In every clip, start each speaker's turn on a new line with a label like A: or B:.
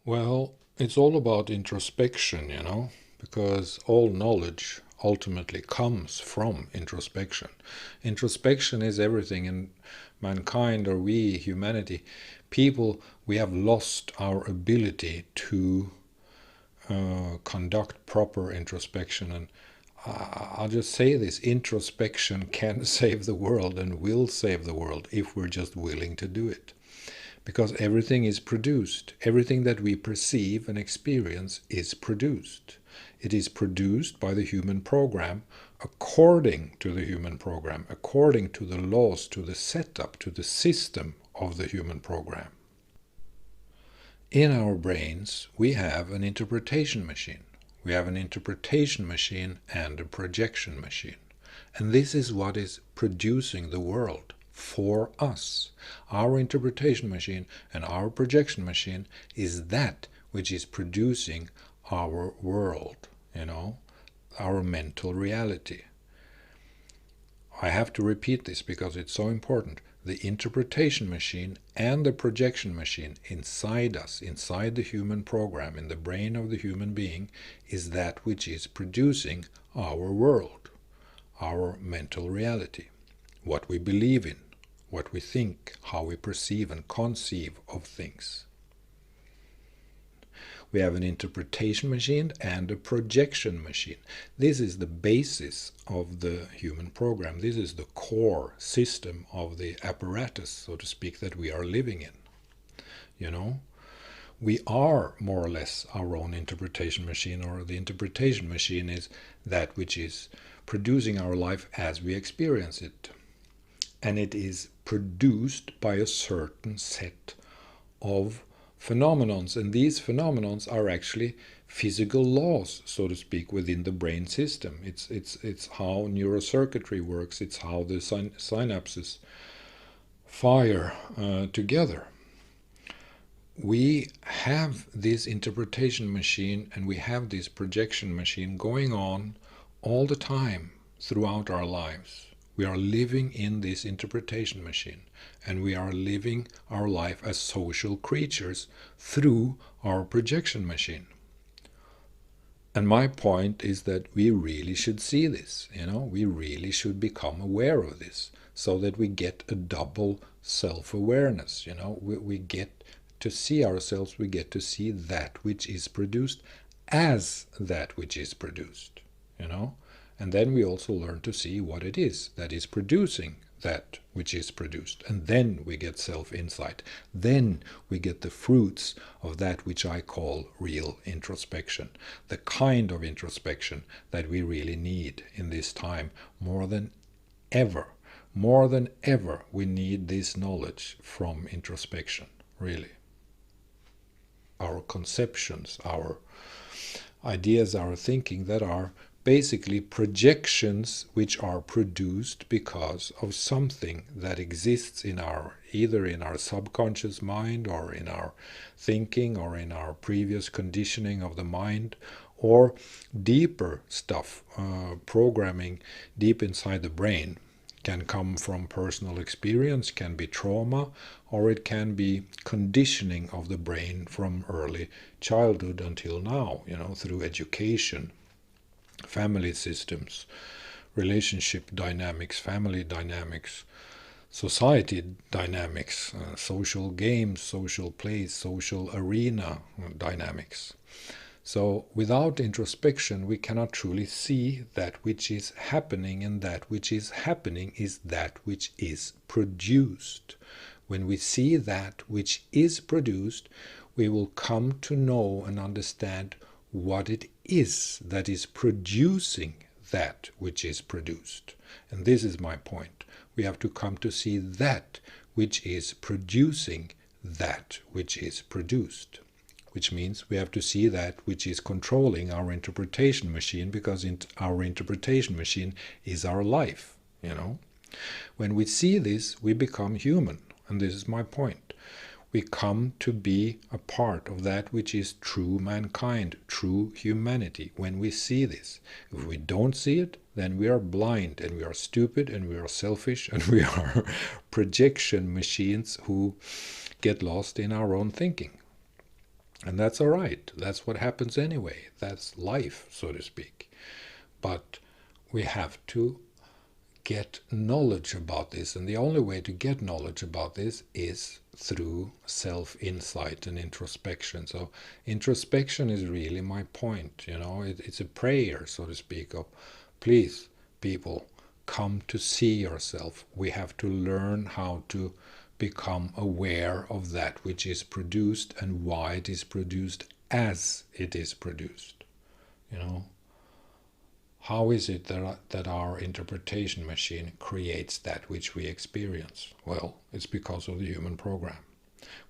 A: Well, it's all about introspection, because all knowledge ultimately comes from introspection. Introspection is everything in mankind, or we, humanity, people, we have lost our ability to conduct proper introspection. And I'll just say this: introspection can save the world and will save the world if we're just willing to do it. Because everything is produced. Everything that we perceive and experience is produced. It is produced by the human program, according to the human program, according to the laws, to the setup, to the system of the human program. In our brains, we have an interpretation machine. We have an interpretation machine and a projection machine. And this is what is producing the world for us. Our interpretation machine and our projection machine is that which is producing our world, our mental reality. I have to repeat this because it's so important. The interpretation machine and the projection machine inside us, inside the human program, in the brain of the human being, is that which is producing our world, our mental reality, what we believe in, what we think, how we perceive and conceive of things. We have an interpretation machine and a projection machine. This is the basis of the human program. This is the core system of the apparatus, so to speak, that we are living in. We are more or less our own interpretation machine, or the interpretation machine is that which is producing our life as we experience it. And it is produced by a certain set of phenomenons, and these phenomenons are actually physical laws, so to speak, within the brain system. It's how neurocircuitry works. It's how the synapses fire together. We have this interpretation machine and we have this projection machine going on all the time throughout our lives. We are living in this interpretation machine, and we are living our life as social creatures through our projection machine. And my point is that we really should see this, we really should become aware of this, so that we get a double self-awareness, we get to see ourselves, we get to see that which is produced as that which is produced, And then we also learn to see what it is that is producing that which is produced. And then we get self-insight. Then we get the fruits of that which I call real introspection. The kind of introspection that we really need in this time more than ever. More than ever we need this knowledge from introspection, really. Our conceptions, our ideas, our thinking that are basically projections which are produced because of something that exists in either in our subconscious mind, or in our thinking, or in our previous conditioning of the mind, or deeper stuff, programming deep inside the brain. Can come from personal experience, can be trauma, or it can be conditioning of the brain from early childhood until now, through education, family systems, relationship dynamics, family dynamics, society dynamics, social games, social plays, social arena dynamics. So without introspection we cannot truly see that which is happening, and that which is happening is that which is produced. When we see that which is produced, we will come to know and understand what it is that is producing that which is produced. And this is my point. We have to come to see that which is producing that which is produced. Which means we have to see that which is controlling our interpretation machine, because our interpretation machine is our life. When we see this, we become human. And this is my point. We come to be a part of that which is true mankind, true humanity, when we see this. If we don't see it, then we are blind, and we are stupid, and we are selfish, and we are projection machines who get lost in our own thinking. And that's all right. That's what happens anyway. That's life, so to speak. But we have to get knowledge about this, and the only way to get knowledge about this is through self-insight and introspection. So introspection is really my point, it's a prayer, so to speak, of please, people, come to see yourself. We have to learn how to become aware of that which is produced and why it is produced as it is produced. you know How is it that our interpretation machine creates that which we experience? Well, it's because of the human program.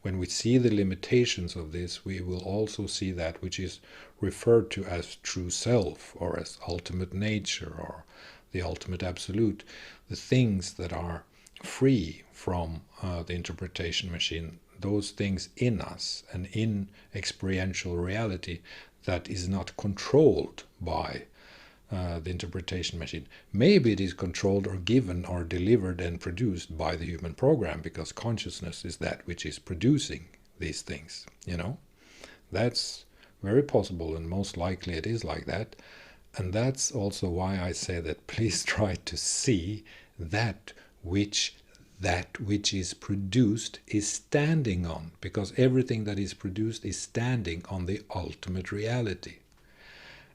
A: When we see the limitations of this, we will also see that which is referred to as true self, or as ultimate nature, or the ultimate absolute, the things that are free from the interpretation machine, those things in us and in experiential reality that is not controlled by the interpretation machine. Maybe it is controlled or given or delivered and produced by the human program, because consciousness is that which is producing these things. That's very possible, and most likely it is like that. And that's also why I say that please try to see that which is produced is standing on, because everything that is produced is standing on the ultimate reality.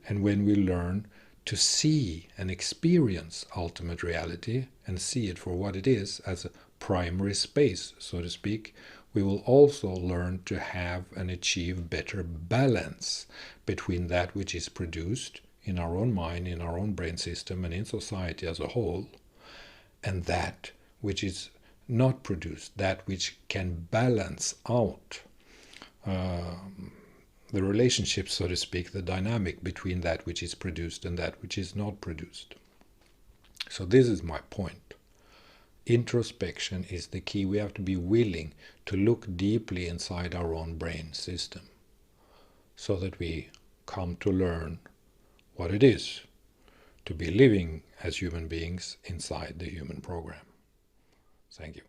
A: And when we learn to see and experience ultimate reality and see it for what it is, as a primary space, so to speak, we will also learn to have and achieve better balance between that which is produced in our own mind, in our own brain system, and in society as a whole, and that which is not produced, that which can balance out the relationship, so to speak, the dynamic between that which is produced and that which is not produced. So this is my point. Introspection is the key. We have to be willing to look deeply inside our own brain system, so that we come to learn what it is to be living as human beings inside the human program. Thank you.